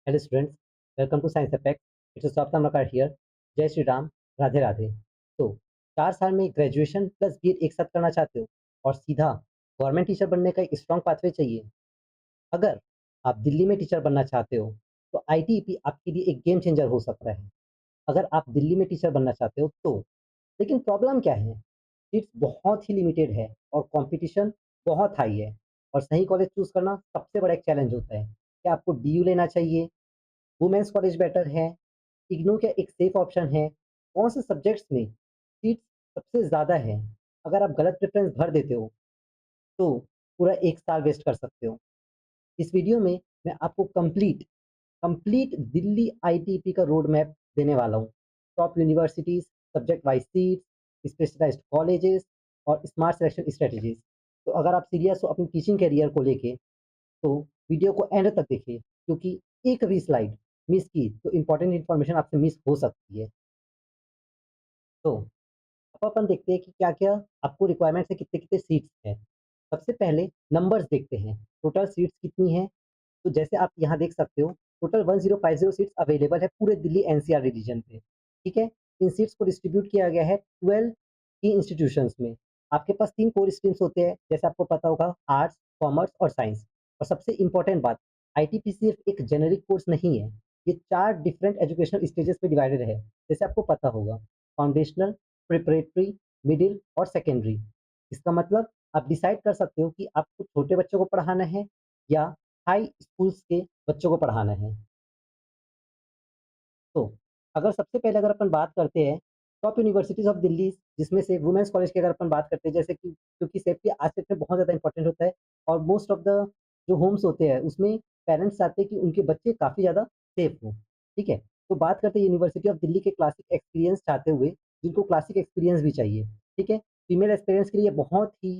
Hello students, welcome to science effect. It's सौफ्ट नमकार here. जय श्री राम, राधे राधे। तो 4 साल में ग्रेजुएशन प्लस बीएड एक साथ करना चाहते हो और सीधा गवर्नमेंट टीचर बनने का एक स्ट्रॉन्ग पाथवे चाहिए। अगर आप दिल्ली में टीचर बनना चाहते हो तो आईटीईपी आपके लिए एक गेम चेंजर हो सकता है। अगर आप दिल्ली में टीचर बनना चाहते हो तो, लेकिन प्रॉब्लम क्या है? सीट्स बहुत ही लिमिटेड है और कंपटीशन बहुत हाई है, और सही कॉलेज चूज करना सबसे बड़ा एक चैलेंज होता है। क्या आपको डीयू लेना चाहिए? वुमेन्स कॉलेज बेटर है? इग्नू क्या एक सेफ ऑप्शन है? कौन से सब्जेक्ट्स में सीट सबसे ज़्यादा है? अगर आप गलत प्रेफ़रेंस भर देते हो, तो पूरा 1 साल वेस्ट कर सकते हो। इस वीडियो में मैं आपको कंप्लीट दिल्ली आईटीईपी का रोड मैप देने वाला हूँ। Top universities, subject wise seats, specialised colleges और स्मार्ट सिलेक्शन स्ट्रैटेजीज़। तो अगर आप सीरियस हो अपनी टीचिंग करियर को लेके, तो वीडियो को एंड तक देखिए, क्योंकि एक भी स्लाइड मिस की तो इम्पोर्टेंट इन्फॉर्मेशन आपसे मिस हो सकती है। तो अब अपन देखते हैं कि क्या-क्या आपको रिक्वायरमेंट्स है, कितने-कितने सीट्स हैं। सबसे पहले नंबर्स देखते हैं, टोटल सीट्स कितनी हैं? तो जैसे आप यहाँ देख सकते हो, टोटल 1050 सीट्स अवेलेबल है पूरे दिल्ली एनसीआर रीजन पे, ठीक है? इन सीट्स को डिस्ट्रीब्यूट किया गया है 12 की इंस्टीट्यूशंस में। आपके पास 3 कोर स्ट्रीम्स होते हैं, जैसे आपको पता होगा, आर्ट्स, कॉमर्स और साइंस। और सबसे इम्पोर्टेंट बात, आईटीपी सिर्फ एक जेनेरिक कोर्स नहीं है, ये 4 डिफरेंट एजुकेशनल स्टेजेस पे डिवाइडेड है। जैसे आपको पता होगा, फाउंडेशनल, प्रिपरेटरी, मिडिल और सेकेंडरी। इसका मतलब आप डिसाइड कर सकते हो कि आपको छोटे बच्चों को पढ़ाना है या हाई स्कूल्स के बच्चों को पढ़ाना है। तो अगर अपन बात करते हैं टॉप यूनिवर्सिटीज़ ऑफ दिल्ली, जिसमें से वुमेन्स कॉलेज की अगर अपन बात करते हैं, जैसे कि क्योंकि सेफ्टी आज के डेट में बहुत ज़्यादा इंपॉर्टेंट होता है, और मोस्ट ऑफ द जो होम्स होते हैं उसमें पेरेंट्स चाहते हैं कि उनके बच्चे काफ़ी ज़्यादा सेफ हों, ठीक है? तो बात करते हैं यूनिवर्सिटी ऑफ दिल्ली के क्लासिक एक्सपीरियंस चाहते हुए, जिनको क्लासिक एक्सपीरियंस भी चाहिए, ठीक है? फीमेल एस्पिरेंट्स के लिए बहुत ही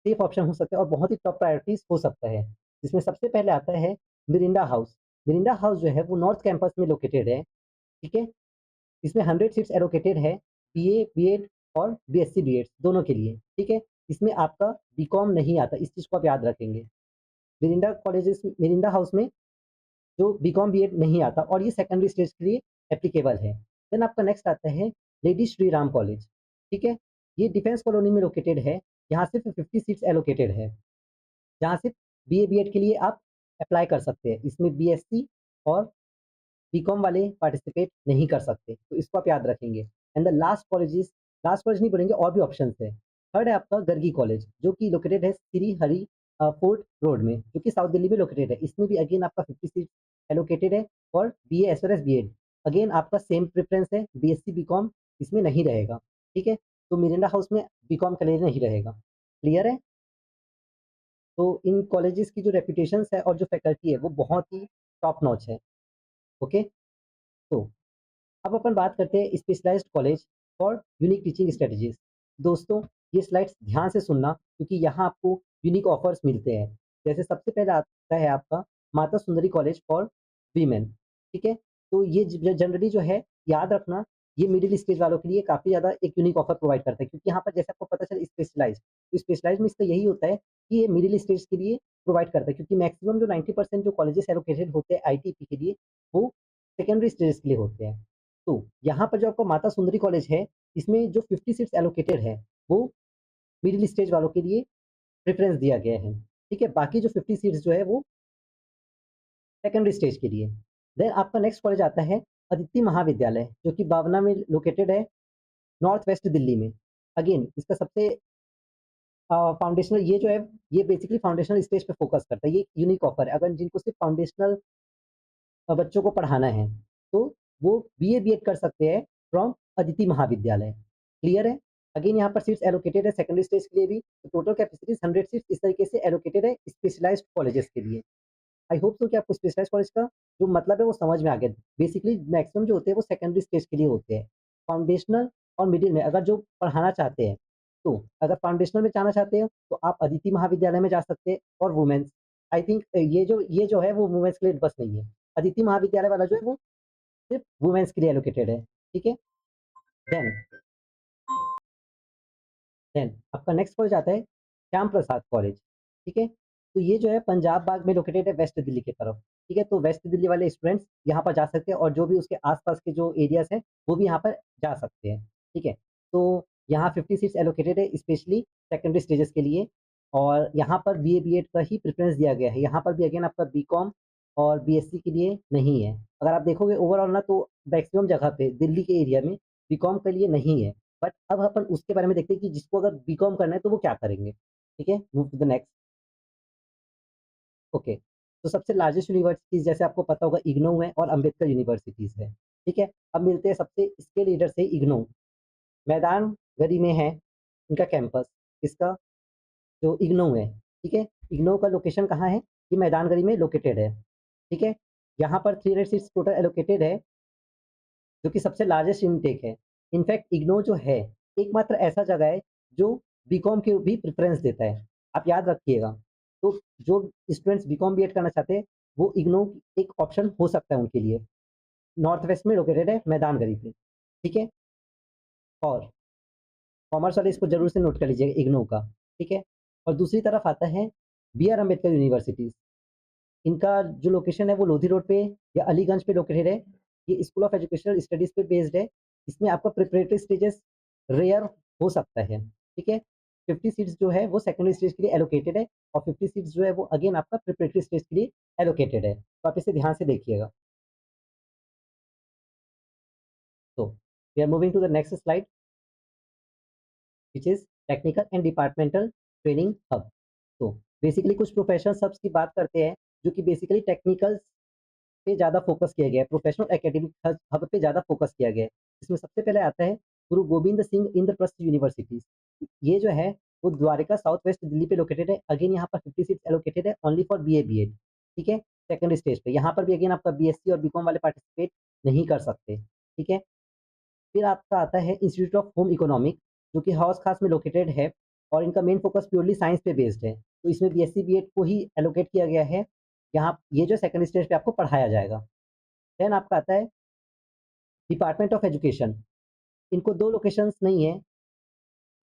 सेफ ऑप्शन हो सकता है और बहुत ही टॉप प्रायोरिटीज़ हो सकता है। जिसमें सबसे पहले आता है मिरिंडा हाउस। मिरिंडा हाउस जो है वो नॉर्थ कैंपस में लोकेटेड है, ठीक है? इसमें 100 सीट्स एलोकेटेड है, बीए, बीएड और बीएससी बीएड दोनों के लिए, ठीक है? इसमें आपका बीकॉम नहीं आता, इस चीज़ को आप याद रखेंगे। मिरिंडा हाउस में जो बीकॉम बीएड नहीं आता, और ये सेकेंडरी स्टेज के लिए एप्लीकेबल है। देन आपका नेक्स्ट आता है लेडी श्री राम कॉलेज, ठीक है? ये डिफेंस कॉलोनी में लोकेटेड है, यहाँ सिर्फ 50 सीट्स एलोकेटेड है। जहाँ सिर्फ बीए बीएड के लिए आप अप्लाई कर सकते हैं। इसमें बीएससी और बीकॉम वाले पार्टिसिपेट नहीं कर सकते, तो इसको आप याद रखेंगे। एंड द लास्ट कॉलेज नहीं बोलेंगे, और भी ऑप्शंस है। थर्ड है आपका गर्गी कॉलेज, जो कि लोकेटेड है श्री हरि फोर्ट रोड में, जो कि साउथ दिल्ली में लोकेटेड है। इसमें भी अगेन आपका 50 सीट एलोकेटेड है for BA as well as BEd. Again आपका सेम प्रेफरेंस है, बीएससी बीकॉम इसमें नहीं रहेगा, ठीक है? तो मिरांडा हाउस में बीकॉम का नहीं रहेगा। क्लियर है? तो इन कॉलेजेस की जो रेपुटेशंस है और जो फैकल्टी है वो बहुत ही टॉप नॉच है। ओके? तो अब अपन बात करते हैं specialised college for unique teaching strategies. दोस्तों, ये स्लाइड्स ध्यान से सुनना, क्योंकि यहाँ आपको यूनिक ऑफर्स मिलते हैं। जैसे सबसे पहले आता है आपका Mata Sundari college for women, ठीक है? तो ये जनरली जो है, याद रखना, ये मिडिल स्टेज वालों के लिए काफ़ी ज़्यादा एक यूनिक ऑफर प्रोवाइड करता है, क्योंकि यहाँ पर जैसे आपको पता चला स्पेशलाइज्ड, तो स्पेशलाइज्ड में इसका यही होता है कि ये मिडिल स्टेज के लिए प्रोवाइड करता है, क्योंकि मैक्सिमम जो 90% जो कॉलेजेस एलोकेटेड होते हैं आईटीपी के लिए, वो सेकेंडरी स्टेज के लिए होते हैं। तो यहाँ पर जो आपका माता सुंदरी कॉलेज है, इसमें जो 50 सीट्स एलोकेटेड है, वो मिडिल स्टेज वालों के लिए प्रेफ़रेंस दिया गया है, ठीक है? बाकी जो 50 सीट्स जो है वो सेकेंडरी स्टेज के लिए। देन आपका नेक्स्ट कॉलेज आता है अदिति महाविद्यालय, जो कि बावना में लोकेटेड है, नॉर्थ वेस्ट दिल्ली में। अगेन इसका सबसे फाउंडेशनल ये जो है, ये बेसिकली फाउंडेशनल स्टेज पे फ़ोकस करता है। ये यूनिक ऑफर है, अगर जिनको सिर्फ़ फाउंडेशनल बच्चों को पढ़ाना है, तो वो बीए बीएड कर सकते हैं फ्रॉम अदिति महाविद्यालय। क्लियर है? अगेन यहाँ पर सीट्स एलोकेटेड है सेकेंडरी स्टेज के लिए भी, तो टोटल कैपेसिटीज़ 100 सीट्स इस तरीके से एलोकेटेड है स्पेशलाइज्ड कॉलेजेस के लिए। आई होप सो कि आपको स्पेशलाइज्ड कॉलेज का जो मतलब है वो समझ में आ गया। बेसिकली मैक्सिमम जो होते हैं वो सेकेंडरी स्टेज के लिए होते हैं। फाउंडेशनल और मिडिल में अगर जो पढ़ाना चाहते हैं, तो अगर फाउंडेशनल में जाना चाहते हैं तो आप अदिति महाविद्यालय में जा सकते हैं, और वुमेन्स, आई थिंक ये जो है वो वुमेन्स के लिए बस नहीं है। अदिति महाविद्यालय वाला जो है वो सिर्फ वुमेन्स के लिए एलोकेटेड है, ठीक है? देन देन आपका नेक्स्ट कॉलेज आता है श्याम प्रसाद कॉलेज, ठीक है? तो ये जो है पंजाब बाग में लोकेटेड है वेस्ट दिल्ली की तरफ, ठीक है? तो वेस्ट दिल्ली वाले स्टूडेंट्स यहाँ पर जा सकते हैं और जो भी उसके आस-पास के जो एरियाज़ हैं, वो भी यहाँ पर जा सकते हैं, ठीक है? तो यहाँ 50 सीट्स एलोकेटेड है स्पेशली सेकेंडरी स्टेजेस के लिए और यहाँ पर बीए, बीएड का ही प्रेफ़रेंस दिया गया है। यहाँ पर भी अगेन आपका बीकॉम और बीएससी के लिए नहीं है। अगर आप देखोगे ओवरऑल ना तो मैक्सिमम जगह पे दिल्ली के एरिया में बीकॉम के लिए नहीं है। बट अब अपन उसके बारे में देखते हैं कि जिसको अगर बीकॉम करना है तो वो क्या करेंगे, ठीक है? Move to the next. Okay, तो सबसे लार्जेस्ट यूनिवर्सिटीज़ जैसे आपको पता होगा इग्नू है और अम्बेडकर यूनिवर्सिटीज़ है, ठीक है? अब मिलते हैं सबसे इसके लीडर से इग्नू, मैदानगढ़ी में है इनका कैंपस, इसका जो इग्नू है, ठीक है? इग्नू का लोकेशन कहाँ है? ये मैदानगढ़ी में लोकेटेड है, ठीक है? यहाँ पर 300 सीट्स टोटल एलोकेटेड है, जो कि सबसे लार्जेस्ट इनटेक है। इनफैक्ट इग्नू जो है, एकमात्र ऐसा जगह है जो बीकॉम को भी प्रेफ़रेंस देता है, आप याद रखिएगा। तो जो स्टूडेंट्स बीकॉम बीएड करना चाहते हैं, वो इग्नू एक ऑप्शन हो सकता है उनके लिए। नॉर्थ वेस्ट में लोकेटेड है मैदानगढ़ी पे, ठीक है? और कॉमर्स वाले इसको ज़रूर से नोट कर लीजिएगा इग्नू का, ठीक है? और दूसरी तरफ आता है बी आर अम्बेडकर यूनिवर्सिटीज़। इनका जो लोकेशन है वो लोधी रोड पे या अलीगंज पे लोकेटेड है। ये स्कूल ऑफ एजुकेशनल स्टडीज़ पे बेस्ड है। इसमें आपका प्रिपरेटरी स्टेजेस रेयर हो सकता है, ठीक है? 50 सीट्स जो है वो सेकेंडरी स्टेज के लिए एलोकेटेड है और 50 सीट्स जो है वो अगेन आपका प्रिपरेटरी स्टेज के लिए एलोकेटेड है। तो आप इसे ध्यान से देखिएगा। तो we are moving to the next slide which is technical and departmental training hub. तो बेसिकली कुछ प्रोफेशनल हब्स की बात करते हैं जो कि बेसिकली टेक्निकल पे ज़्यादा फ़ोकस किया गया है, प्रोफ़ेशनल एकेडमिक हब पे ज़्यादा फ़ोकस किया गया है। इसमें सबसे पहले आता है गुरु गोविंद सिंह इंद्रप्रस्थ यूनिवर्सिटीज़। ये जो है वो द्वारका साउथ वेस्ट दिल्ली पे लोकेटेड है। अगेन यहाँ पर 50 सीट्स एलोकेटेड है ओनली फॉर बीए बीएड, ठीक है? सेकेंडरी स्टेज पे। यहाँ पर भी अगेन आपका बीएससी और बीकॉम वाले पार्टिसिपेट नहीं कर सकते, ठीक है? फिर आपका आता है इंस्टीट्यूट ऑफ होम इकोनॉमिक्स जो कि हौस खास में लोकेटेड है और इनका मेन फ़ोकस प्योरली साइंस पे बेस्ड है। तो इसमें बीएससी बीएड को ही एलोकेट किया गया है। यहाँ ये जो सेकेंडरी स्टेज पे आपको पढ़ाया जाएगा। देन आपका आता है डिपार्टमेंट ऑफ एजुकेशन। इनको 2 लोकेशंस नहीं है,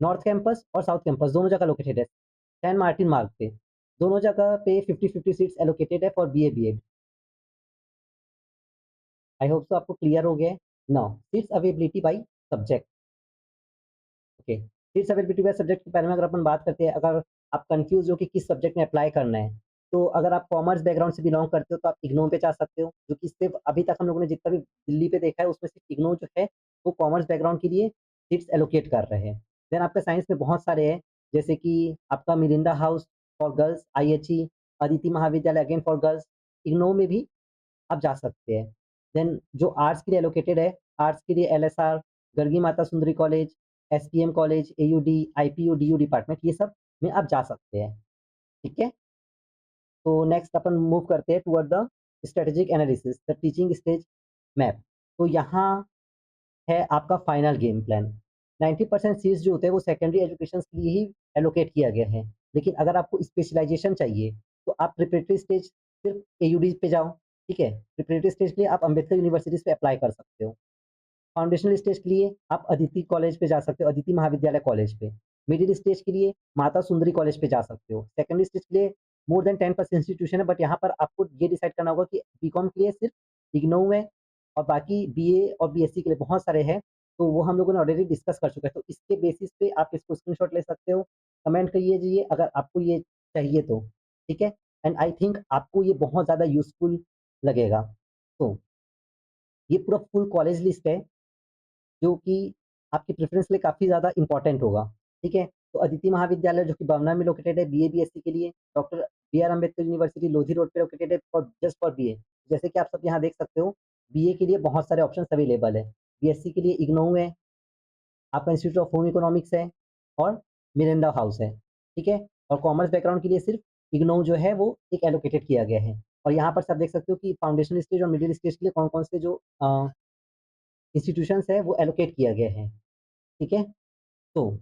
नॉर्थ कैंपस और साउथ कैंपस दोनों जगह लोकेटेड है, सैन मार्टिन मार्ग पे। दोनों जगह पे 50-50 सीट्स एलोकेटेड है for BA BEd. I hope so आपको क्लियर हो गया है। Now seats availability by subject. Okay, seats availability by subject के बारे में अगर अपन बात करते हैं, अगर आप कन्फ्यूज़ हो कि किस सब्जेक्ट में अप्लाई करना है, तो अगर आप कॉमर्स बैकग्राउंड से बिलॉन्ग करते हो तो आप इग्नू पे जा सकते हो, जो कि सिर्फ़ अभी तक हम लोगों ने जितना भी दिल्ली पे देखा है उसमें सिर्फ़ इग्नू जो है वो कॉमर्स बैकग्राउंड के लिए सीट्स एलोकेट कर रहे हैं। देन आपका साइंस में बहुत सारे हैं, जैसे कि आपका मिरिंदा हाउस फॉर गर्ल्स, आईएचई, अदिति महाविद्यालय अगेन फॉर गर्ल्स, इग्नू में भी आप जा सकते हैं। देन जो आर्ट्स के लिए एलोकेटेड है, आर्ट्स के लिए LSR, Gargi Mata Sundari college, SPM college, AUD, IPU, DU department ये सब में आप जा सकते हैं, ठीक है? तो नेक्स्ट अपन मूव करते हैं toward the strategic analysis, the teaching stage map. तो यहाँ है आपका फाइनल गेम प्लान। 90% सीट्स जो होते हैं वो सेकेंडरी एजुकेशन के लिए ही एलोकेट किया गया है। लेकिन अगर आपको स्पेशलाइज़ेशन चाहिए, तो आप प्रिपरेटरी स्टेज सिर्फ़ एयूडी पे जाओ, ठीक है? प्रिपरेटरी स्टेज के लिए आप अम्बेडकर यूनिवर्सिटीज़ पे अप्लाई कर सकते हो। फाउंडेशनल स्टेज के लिए आप अदिति कॉलेज पे जा सकते हो, अदिति महाविद्यालय कॉलेज पे। मिडिल स्टेज के लिए माता सुंदरी कॉलेज पे जा सकते हो। सेकेंडरी स्टेज के लिए मोर देन 10+ इंस्टीट्यूशन है, बट यहाँ पर आपको ये डिसाइड करना होगा कि बीकॉम के लिए सिर्फ इग्नू है और बाकी बीए और बीएससी के लिए बहुत सारे हैं, तो वो हम लोगों ने ऑलरेडी डिस्कस कर चुके हैं। तो इसके बेसिस पे आप इसको स्क्रीनशॉट ले सकते हो, कमेंट करिए अगर आपको ये चाहिए तो, ठीक है? एंड आई थिंक आपको ये बहुत ज़्यादा यूज़फुल लगेगा। तो ये पूरा फुल कॉलेज लिस्ट है जो कि आपकी प्रेफ़रेंस के लिए काफ़ी ज़्यादा इम्पोर्टेंट होगा, ठीक है? तो अदिति महाविद्यालय जो कि भावना में लोकेटेड है बीए, बीएससी के लिए, doctor B R Ambedkar university Lodhi road पे लोकेटेड है फॉर जस्ट फॉर बीए। जैसे कि आप सब यहाँ देख सकते हो, बीए के लिए बहुत सारे ऑप्शंस अवेलेबल है। बीएससी के लिए इग्नू है, आपका इंस्टीट्यूट ऑफ होम इकोनॉमिक्स है और मिरांडा हाउस है, ठीक है? और कॉमर्स बैकग्राउंड के लिए सिर्फ इग्नू जो है वो एक एलोकेटेड किया गया है। और यहाँ पर सब देख सकते हो कि फाउंडेशन स्टेज और मिडिल स्टेज के लिए कौन-कौन से जो इंस्टीट्यूशंस है वो एलोकेट किया गया है, ठीक है? तो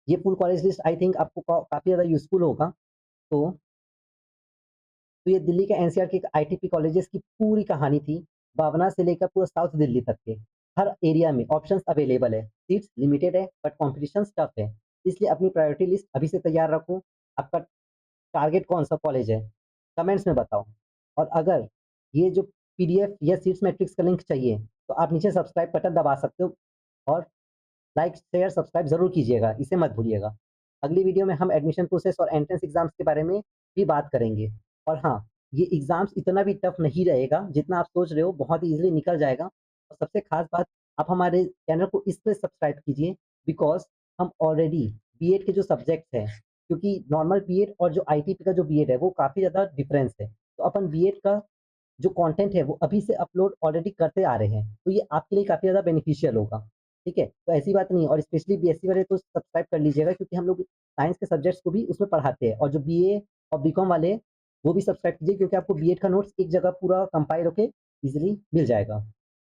ये full college list I think आपको काफ़ी ज़्यादा यूज़फुल होगा। तो ये दिल्ली के एनसीआर के आईटीपी कॉलेजेस की पूरी कहानी थी, भावना से लेकर पूरा साउथ दिल्ली तक के। हर एरिया में ऑप्शंस अवेलेबल है, सीट्स लिमिटेड है बट कॉम्पिटिशन टफ है। इसलिए अपनी प्रायोरिटी लिस्ट अभी से तैयार रखो। आपका टारगेट कौन-सा कॉलेज है? कमेंट्स में बताओ। और अगर ये जो पीडीएफ या सीट्स मैट्रिक्स का लिंक चाहिए, तो आप नीचे सब्सक्राइब बटन दबा सकते हो और लाइक, शेयर, सब्सक्राइब ज़रूर कीजिएगा, इसे मत भूलिएगा। अगली वीडियो में हम एडमिशन प्रोसेस और एंट्रेंस एग्ज़ाम्स के बारे में भी बात करेंगे। और हाँ, ये एग्ज़ाम्स इतना भी टफ नहीं रहेगा, जितना आप सोच रहे हो, बहुत ईज़िली निकल जाएगा। और सबसे ख़ास बात, आप हमारे चैनल को इसलिए सब्सक्राइब कीजिए बिकॉज़ हम ऑलरेडी बीएड के जो सब्जेक्ट्स हैं, क्योंकि नॉर्मल बीएड और जो आईटीपी का जो बीएड है, वो काफ़ी ज़्यादा डिफरेंस है। तो अपन बीएड का जो कंटेंट है वो अभी से अपलोड ऑलरेडी करते आ रहे हैं, तो ये आपके लिए काफ़ी ज़्यादा बेनिफिशियल होगा, ठीक है? तो ऐसी बात नहीं है, और स्पेशली बीएससी वाले तो सब्सक्राइब कर लीजिएगा, क्योंकि हम लोग साइंस के सब्जेक्ट्स को भी उसमें पढ़ाते हैं, और जो बीए और बीकॉम वाले हैं, वो भी सब्सक्राइब कीजिए, क्योंकि आपको बीएड का नोट्स एक जगह पूरा कंपाइल होके ईज़िली मिल जाएगा।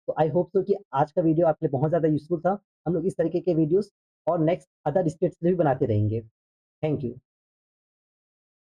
तो आई होप सो कि आज का वीडियो आपके लिए बहुत ज़्यादा यूज़फुल था। हम लोग इस तरीके के वीडियोज़ और नेक्स्ट अदर स्टेट्स के लिए भी बनाते रहेंगे। Thank you.